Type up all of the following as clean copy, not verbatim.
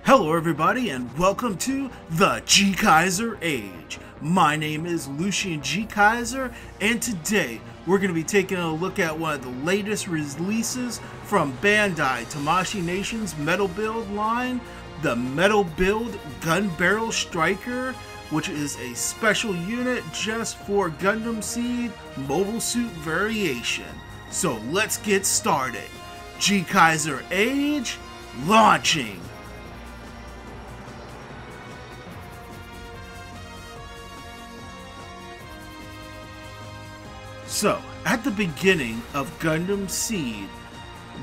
Hello everybody and welcome to the GKaiser Age. My name is Lucian GKaiser and today we're going to be taking a look at one of the latest releases from Bandai Tamashii Nation's Metal Build line, the Metal Build Gunbarrel Striker, which is a special unit just for Gundam Seed Mobile Suit variation. So let's get started. GKaiser Age launching. So, at the beginning of Gundam Seed,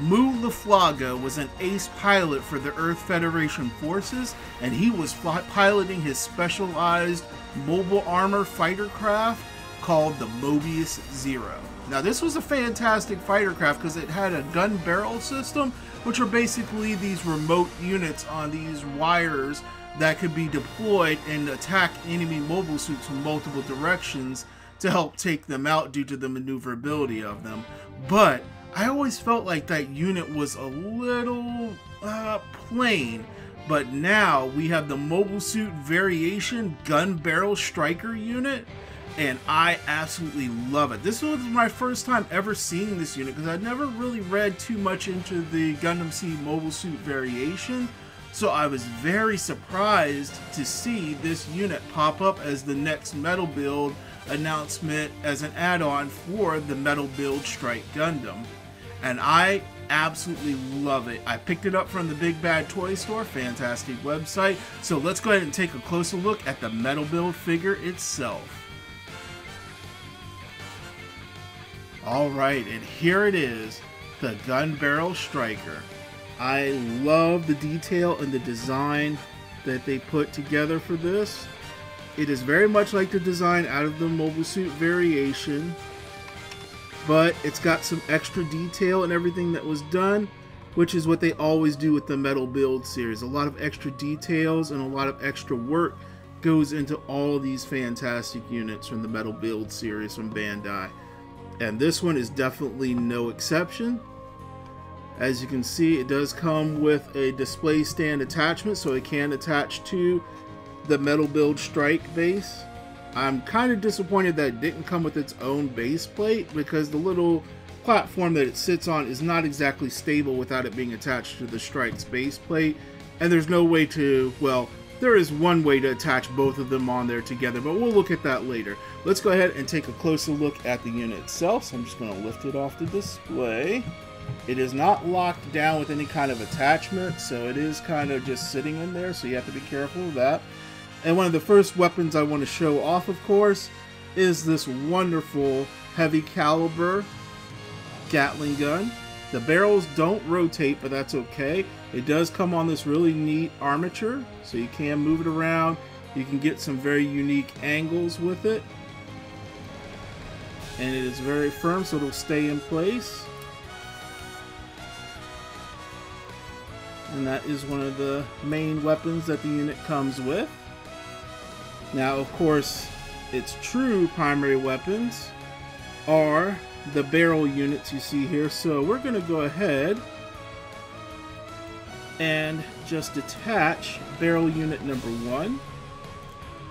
Mu Laflaga was an ace pilot for the Earth Federation forces, and he was piloting his specialized mobile armor fighter craft called the Mobius Zero. Now, this was a fantastic fighter craft because it had a gun barrel system, which are basically these remote units on these wires that could be deployed and attack enemy mobile suits from multiple directions to help take them out due to the maneuverability of them. But I always felt like that unit was a little plain. But now we have the mobile suit variation gun barrel striker unit, and I absolutely love it. This was my first time ever seeing this unit because I'd never really read too much into the Gundam Seed mobile suit variation. So I was very surprised to see this unit pop up as the next Metal Build announcement as an add-on for the Metal Build Strike Gundam. And I absolutely love it. I picked it up from the Big Bad Toy Store, fantastic website. So let's go ahead and take a closer look at the Metal Build figure itself. Alright, and here it is, the Gunbarrel Striker. I love the detail and the design that they put together for this. It is very much like the design out of the mobile suit variation, but it's got some extra detail and everything that was done, which is what they always do with the Metal Build series. A lot of extra details and a lot of extra work goes into all these fantastic units from the Metal Build series from Bandai. And this one is definitely no exception. As you can see, it does come with a display stand attachment, so it can attach to the Metal Build Strike base. I'm kind of disappointed that it didn't come with its own base plate because the little platform that it sits on is not exactly stable without it being attached to the Strike's base plate. And there's no way to, well, there is one way to attach both of them on there together, but we'll look at that later. Let's go ahead and take a closer look at the unit itself. So I'm just going to lift it off the display. It is not locked down with any kind of attachment, so it is kind of just sitting in there, so you have to be careful of that. And one of the first weapons I want to show off, of course, is this wonderful heavy caliber Gatling gun. The barrels don't rotate, but that's okay. It does come on this really neat armature, so you can move it around. You can get some very unique angles with it. And it is very firm, so it'll stay in place. And that is one of the main weapons that the unit comes with. Now, of course, its true primary weapons are the barrel units you see here. So we're going to go ahead and just attach barrel unit number 1.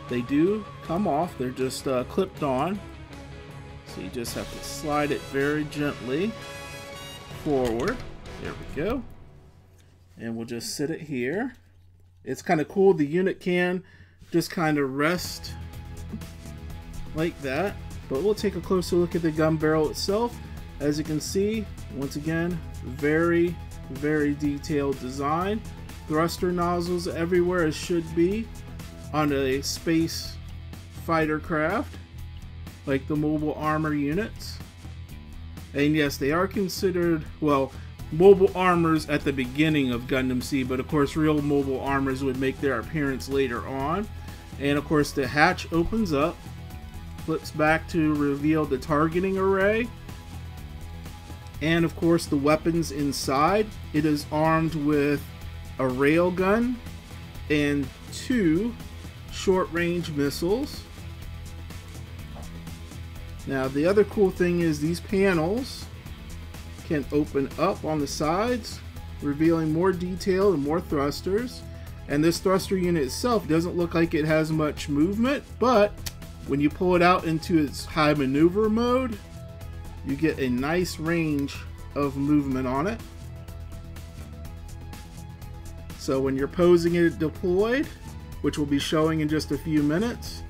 They do come off. They're just clipped on. So you just have to slide it very gently forward. There we go. And we'll just sit it here. It's kind of cool. The unit can just kind of rest like that. But we'll take a closer look at the gun barrel itself. As you can see, once again, very, very detailed design. Thruster nozzles everywhere as should be on a space fighter craft, like the mobile armor units. And yes, they are considered, well, mobile armors at the beginning of Gundam Seed, but of course real mobile armors would make their appearance later on. And of course the hatch opens up, flips back to reveal the targeting array, and of course the weapons inside. It is armed with a railgun and 2 short-range missiles. Now the other cool thing is these panels can open up on the sides, revealing more detail and more thrusters. And this thruster unit itself doesn't look like it has much movement, but when you pull it out into its high maneuver mode, you get a nice range of movement on it. So when you're posing it deployed, which we'll be showing in just a few minutes,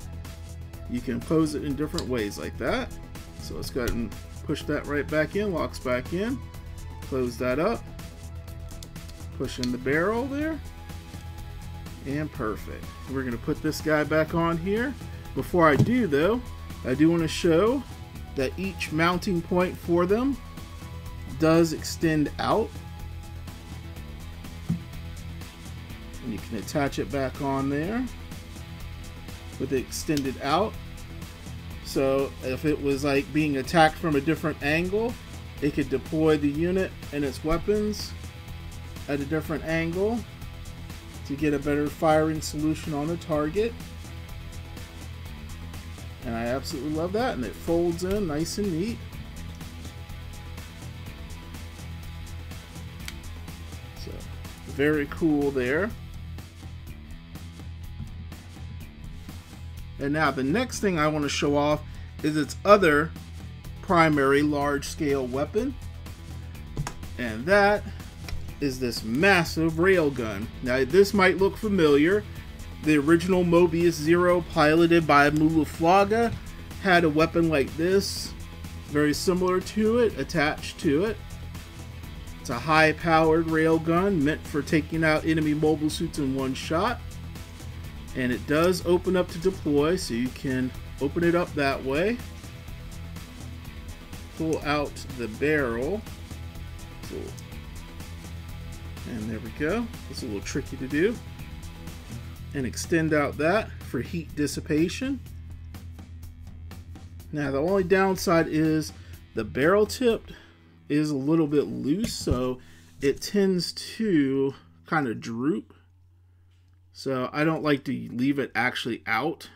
you can pose it in different ways like that. So let's go ahead and push that right back in, locks back in, close that up, push in the barrel there, and perfect. We're going to put this guy back on here. Before I do though, I do want to show that each mounting point for them does extend out. And you can attach it back on there with it extended out. So if it was like being attacked from a different angle, it could deploy the unit and its weapons at a different angle to get a better firing solution on the target. And I absolutely love that, and it folds in nice and neat. So very cool there. And now the next thing I want to show off is its other primary large-scale weapon, and that is this massive railgun. Now this might look familiar. The original Mobius Zero, piloted by Mulaflaga, had a weapon like this, very similar to it, attached to it. It's a high-powered railgun meant for taking out enemy mobile suits in one shot. And it does open up to deploy, so you can open it up that way. Pull out the barrel. And there we go. It's a little tricky to do. And extend out that for heat dissipation. Now the only downside is the barrel tip is a little bit loose, so it tends to kind of droop. So I don't like to leave it actually out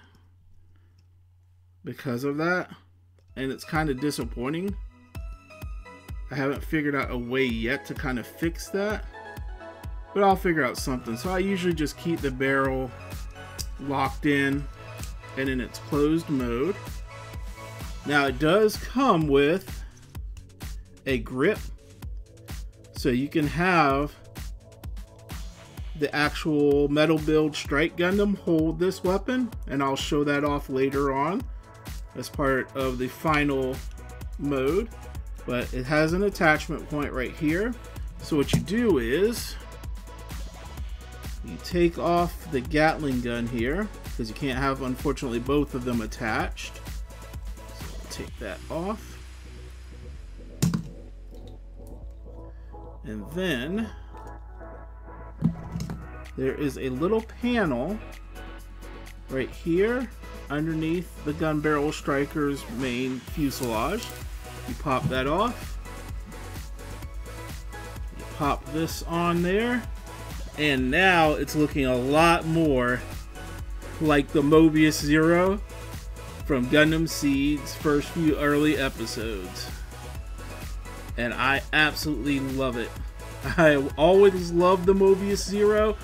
because of that, and it's kind of disappointing. I haven't figured out a way yet to kind of fix that, but I'll figure out something. So I usually just keep the barrel locked in and in its closed mode. Now it does come with a grip, so you can have the actual metal build Strike Gundam hold this weapon, and I'll show that off later on as part of the final mode. But it has an attachment point right here. So what you do is you take off the Gatling gun here, because you can't have, unfortunately, both of them attached. So I'll take that off. And then there is a little panel right here underneath the Gunbarrel Striker's main fuselage. You pop that off. You pop this on there. And now it's looking a lot more like the Mobius Zero from Gundam Seed's first few early episodes. And I absolutely love it. I always loved the Mobius Zero,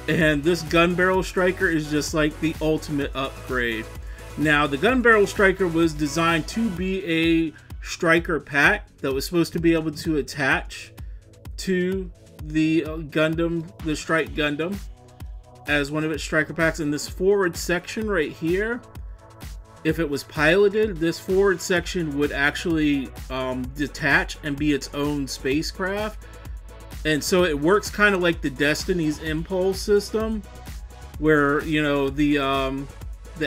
and this Gunbarrel Striker is just like the ultimate upgrade. Now, the Gunbarrel Striker was designed to be a striker pack that was supposed to be able to attach to the Gundam, the Strike Gundam, as one of its striker packs. In this forward section right here, if it was piloted, this forward section would actually detach and be its own spacecraft. And so it works kind of like the Destiny's Impulse system, where, you know, the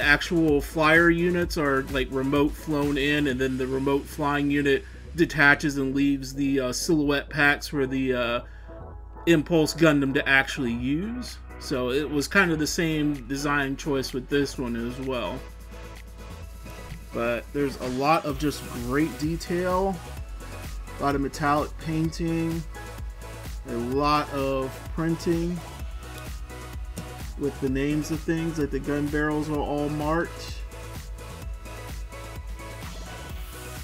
actual flyer units are like remote flown in, and then the remote flying unit detaches and leaves the silhouette packs for the Impulse Gundam to actually use. So it was kind of the same design choice with this one as well. But there's a lot of just great detail, a lot of metallic painting, a lot of printing with the names of things, like the gun barrels are all marked.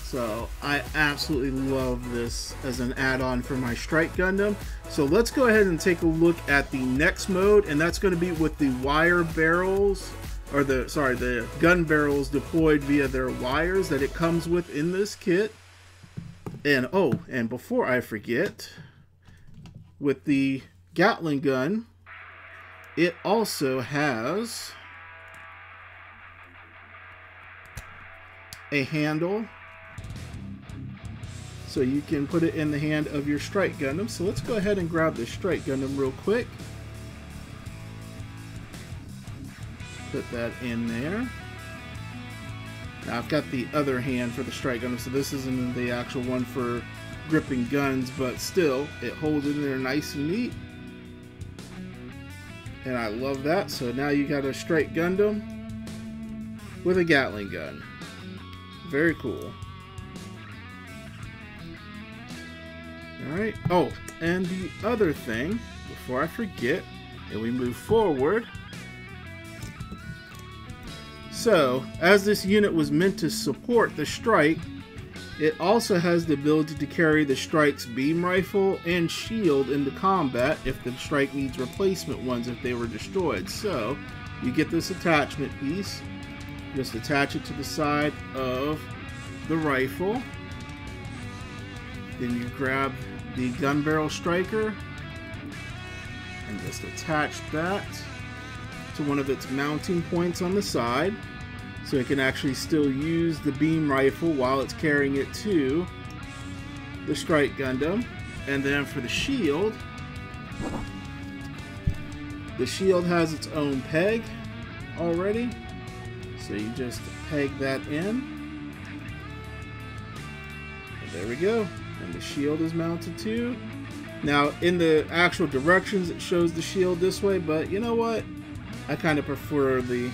So I absolutely love this as an add-on for my Strike Gundam. So let's go ahead and take a look at the next mode, and that's going to be with the wire barrels, or the gun barrels deployed via their wires that it comes with in this kit. And oh, and before I forget, with the Gatling gun, it also has a handle, so you can put it in the hand of your Strike Gundam. So let's go ahead and grab the Strike Gundam real quick. Put that in there. Now I've got the other hand for the Strike Gundam, so this isn't the actual one for gripping guns, but still, it holds in there nice and neat. And I love that. So now you got a Strike Gundam with a Gatling gun. Very cool. Alright, oh, and the other thing, before I forget, and we move forward. So, as this unit was meant to support the Strike, it also has the ability to carry the Strike's beam rifle and shield into combat if the Strike needs replacement ones if they were destroyed. So, you get this attachment piece, just attach it to the side of the rifle. Then you grab the Gunbarrel Striker and just attach that to one of its mounting points on the side, so it can actually still use the beam rifle while it's carrying it to the Strike Gundam. And then for the shield has its own peg already, so you just peg that in. There we go, and the shield is mounted too. Now in the actual directions it shows the shield this way, but you know what? I kind of prefer the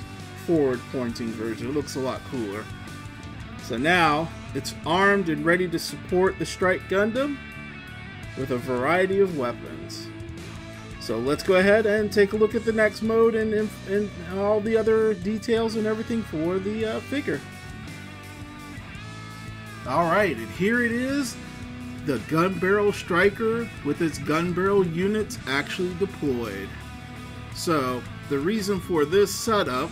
forward pointing version. It looks a lot cooler. So now it's armed and ready to support the Strike Gundam with a variety of weapons. So let's go ahead and take a look at the next mode and all the other details and everything for the figure. Alright, and here it is, the Gunbarrel Striker with its Gunbarrel units actually deployed. So, the reason for this setup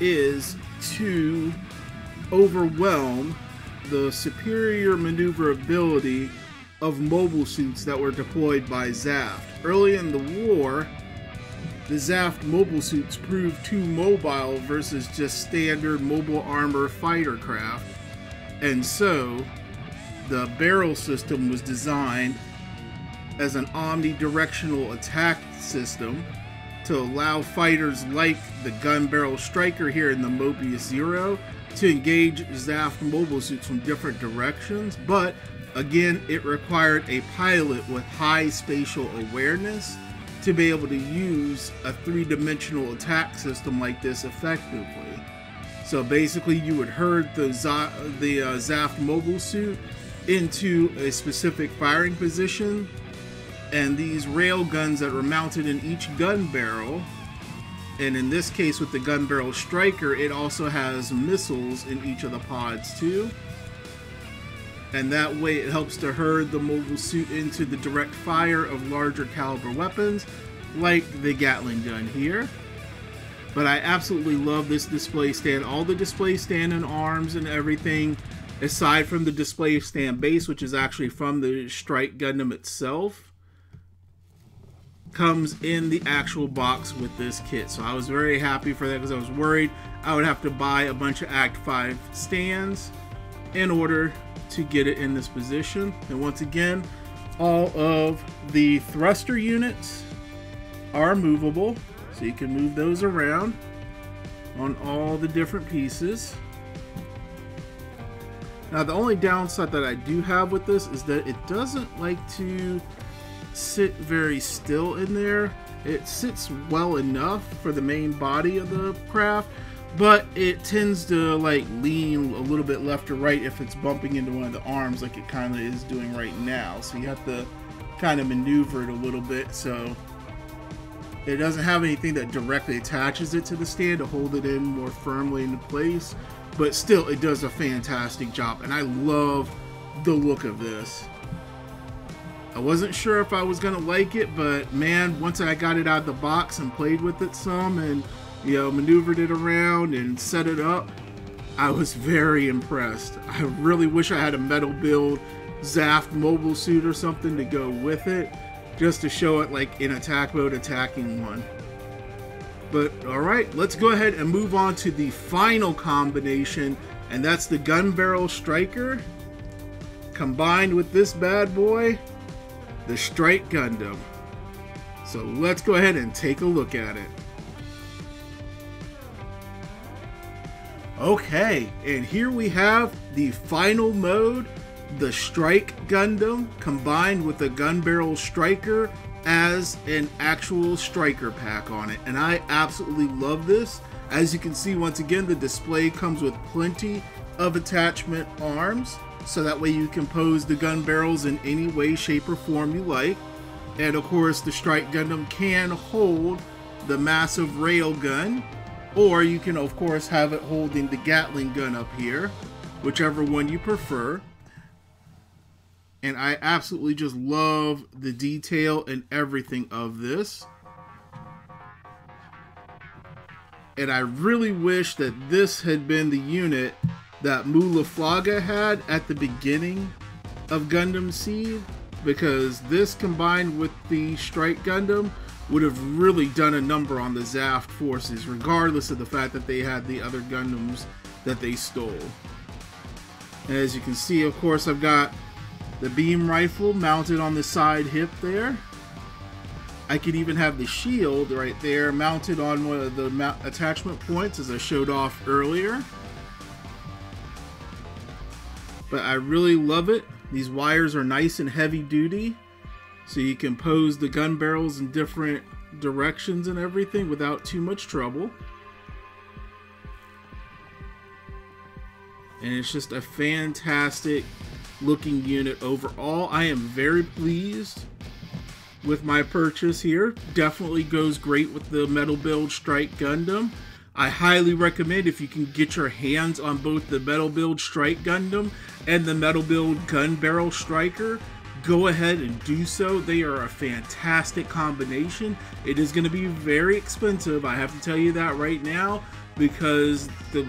is to overwhelm the superior maneuverability of mobile suits that were deployed by Zaft. Early in the war, the Zaft mobile suits proved too mobile versus just standard mobile armor fighter craft. And so, the barrel system was designed as an omnidirectional attack system to allow fighters like the Gunbarrel Striker here in the Mobius Zero to engage Zaft mobile suits from different directions. But again, it required a pilot with high spatial awareness to be able to use a three-dimensional attack system like this effectively. So basically, you would herd the Zaft mobile suit into a specific firing position, and these rail guns that were mounted in each gun barrel, and in this case with the Gunbarrel Striker, it also has missiles in each of the pods too. And that way it helps to herd the mobile suit into the direct fire of larger caliber weapons, like the Gatling gun here. But I absolutely love this display stand. All the display stand and arms and everything, aside from the display stand base, which is actually from the Strike Gundam itself, comes in the actual box with this kit. So I was very happy for that, because I was worried I would have to buy a bunch of Act 5 stands in order to get it in this position. And once again, all of the thruster units are movable, so you can move those around on all the different pieces. Now the only downside that I do have with this is that it doesn't like to sit very still in there. It sits well enough for the main body of the craft, but it tends to like lean a little bit left or right if it's bumping into one of the arms, like it kind of is doing right now. So you have to kind of maneuver it a little bit, so it doesn't have anything that directly attaches it to the stand to hold it in more firmly into place, but still it does a fantastic job, and I love the look of this. I wasn't sure if I was gonna like it, but man, once I got it out of the box and played with it some and, you know, maneuvered it around and set it up, I was very impressed. I really wish I had a metal build Zaft mobile suit or something to go with it, just to show it like in attack mode attacking one. But alright, let's go ahead and move on to the final combination, and that's the Gunbarrel Striker combined with this bad boy, the Strike Gundam. So let's go ahead and take a look at it. Okay, and here we have the final mode, the Strike Gundam combined with the Gunbarrel Striker as an actual striker pack on it, and I absolutely love this. As you can see, once again, the display comes with plenty of attachment arms, so that way you can pose the gun barrels in any way, shape, or form you like. And of course, the Strike Gundam can hold the massive rail gun, or you can of course have it holding the Gatling gun up here, whichever one you prefer. And I absolutely just love the detail and everything of this. And I really wish that this had been the unit that Mulaflaga had at the beginning of Gundam Seed, because this combined with the Strike Gundam would have really done a number on the Zaft forces, regardless of the fact that they had the other Gundams that they stole. And as you can see, of course, I've got the beam rifle mounted on the side hip there. I could even have the shield right there mounted on one of the attachment points, as I showed off earlier. But I really love it. These wires are nice and heavy duty, so you can pose the gun barrels in different directions and everything without too much trouble. And it's just a fantastic looking unit overall. I am very pleased with my purchase here. Definitely goes great with the metal build Strike Gundam. I highly recommend, if you can get your hands on both the metal build Strike Gundam and the metal build Gunbarrel Striker, go ahead and do so. They are a fantastic combination. It is going to be very expensive, I have to tell you that right now, because the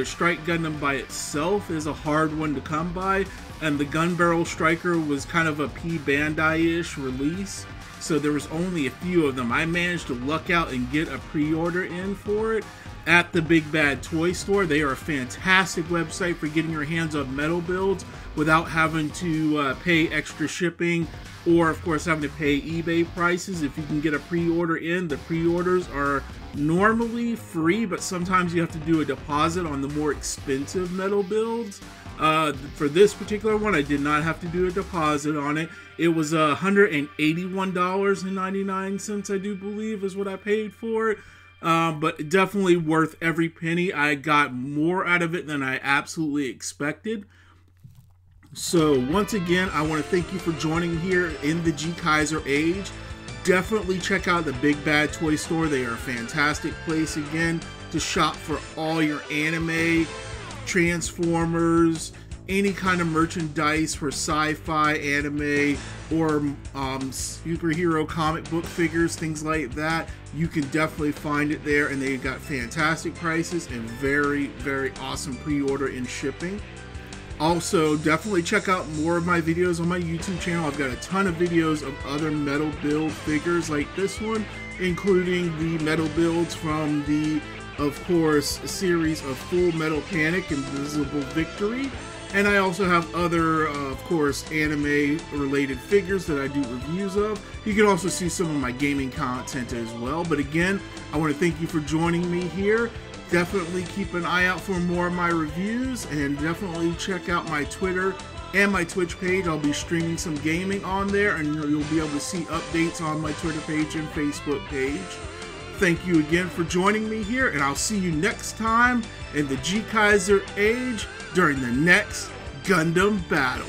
Strike Gundam by itself is a hard one to come by, and the Gunbarrel Striker was kind of a Bandai-ish release, so there was only a few of them. I managed to luck out and get a pre-order in for it at the Big Bad Toy Store. They are a fantastic website for getting your hands on metal builds without having to pay extra shipping, or of course having to pay eBay prices. If you can get a pre-order in, the pre-orders are normally free, but sometimes you have to do a deposit on the more expensive metal builds. For this particular one, I did not have to do a deposit on it. It was $181.99, I do believe, is what I paid for it. But definitely worth every penny. I got more out of it than I absolutely expected. So once again, I want to thank you for joining here in the GKaiser Age. Definitely check out the Big Bad Toy Store. They are a fantastic place, again, to shop for all your anime, Transformers, any kind of merchandise for sci-fi, anime, or superhero comic book figures, things like that. You can definitely find it there, and they've got fantastic prices and very, very awesome pre-order and shipping. Also, definitely check out more of my videos on my YouTube channel. I've got a ton of videos of other metal build figures like this one, including the metal builds from the, of course, series of Full Metal Panic and Invisible Victory. And I also have other, of course, anime-related figures that I do reviews of. You can also see some of my gaming content as well. But again, I want to thank you for joining me here. Definitely keep an eye out for more of my reviews, and definitely check out my Twitter and my Twitch page. I'll be streaming some gaming on there, and you'll be able to see updates on my Twitter page and Facebook page. Thank you again for joining me here, and I'll see you next time in the GKaiser Age during the next Gundam battle.